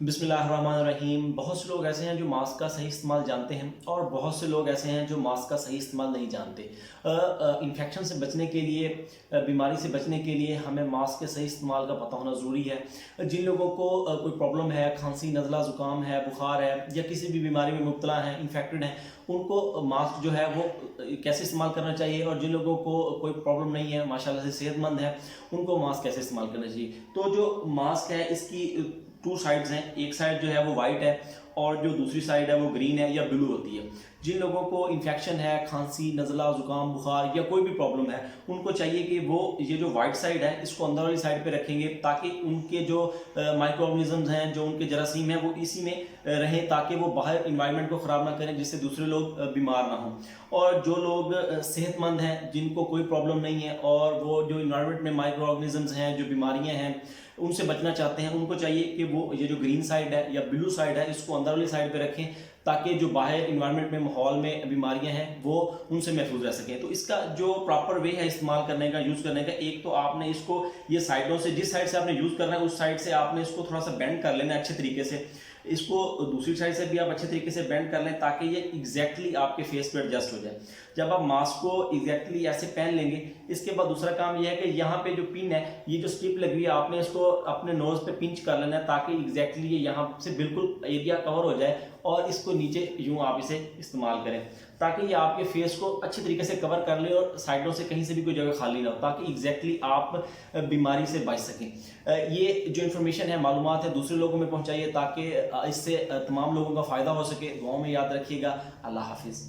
बिस्मिल्लाहिर्रहमानिर्रहीम। बहुत से लोग ऐसे हैं जो मास्क का सही इस्तेमाल जानते हैं और बहुत से लोग ऐसे हैं जो मास्क का सही इस्तेमाल नहीं जानते। इन्फेक्शन से बचने के लिए, बीमारी से बचने के लिए हमें मास्क के सही इस्तेमाल का पता होना ज़रूरी है। जिन लोगों को कोई प्रॉब्लम है, खांसी, नज़ला, ज़ुकाम है, बुखार है या किसी भी बीमारी में मुब्तला हैं, इन्फेक्टेड हैं, उनको मास्क जो है वो कैसे इस्तेमाल करना चाहिए, और जिन लोगों को कोई प्रॉब्लम नहीं है, माशाल्लाह से सेहतमंद है, उनको मास्क कैसे इस्तेमाल करना चाहिए। तो जो मास्क है इसकी टू साइड्स हैं। एक साइड जो है वो वाइट है और जो दूसरी साइड है वो ग्रीन है या ब्लू होती है। जिन लोगों को इन्फेक्शन है, खांसी, नज़ला, ज़ुकाम, बुखार या कोई भी प्रॉब्लम है, उनको चाहिए कि वो ये जो वाइट साइड है इसको अंदर वाली साइड पे रखेंगे, ताकि उनके जो माइक्रो ऑर्गेनिजम्स हैं, जो उनके जरासीम हैं, वो इसी में रहें, ताकि वो बाहर इन्वायरमेंट को ख़राब ना करें, जिससे दूसरे लोग बीमार ना हों। और जो लोग सेहतमंद हैं, जिनको कोई प्रॉब्लम नहीं है और वो जो इन्वायरमेंट में माइक्रो ऑर्गेनिजम्स हैं, जो बीमारियाँ हैं, उनसे बचना चाहते हैं, उनको चाहिए कि वो ये जो ग्रीन साइड है या ब्लू साइड है इसको अंदर वाली साइड पे रखें, ताकि जो बाहर इन्वायरमेंट में, माहौल में बीमारियां हैं वो उनसे महफूज रह सकें। तो इसका जो प्रॉपर वे है इस्तेमाल करने का, यूज़ करने का, एक तो आपने इसको ये साइडों से, जिस साइड से आपने यूज़ करना है उस साइड से आपने इसको थोड़ा सा बेंड कर लेना है अच्छे तरीके से। इसको दूसरी साइड से भी आप अच्छे तरीके से बेंड कर लें, ताकि ये एग्जैक्टली आपके फेस पे एडजस्ट हो जाए। जब आप मास्क को एग्जैक्टली ऐसे पहन लेंगे, इसके बाद दूसरा काम यह है कि यहाँ पे जो पिन है, ये जो स्ट्रिप लगी हुई है, आपने इसको अपने नोज पे पिंच कर लेना है, ताकि एग्जैक्टली ये यहाँ से बिल्कुल एरिया कवर हो जाए, और इसको नीचे यूँ आप इसे इस्तेमाल करें, ताकि ये आपके फेस को अच्छे तरीके से कवर कर ले और साइडों से कहीं से भी कोई जगह खाली ना हो, ताकि एग्जैक्टली आप बीमारी से बच सकें। ये जो इन्फॉर्मेशन है, मालूमात है, दूसरे लोगों में पहुँचाइए, ताकि इससे तमाम लोगों का फ़ायदा हो सके। दुआओं में याद रखिएगा। अल्लाह हाफिज़।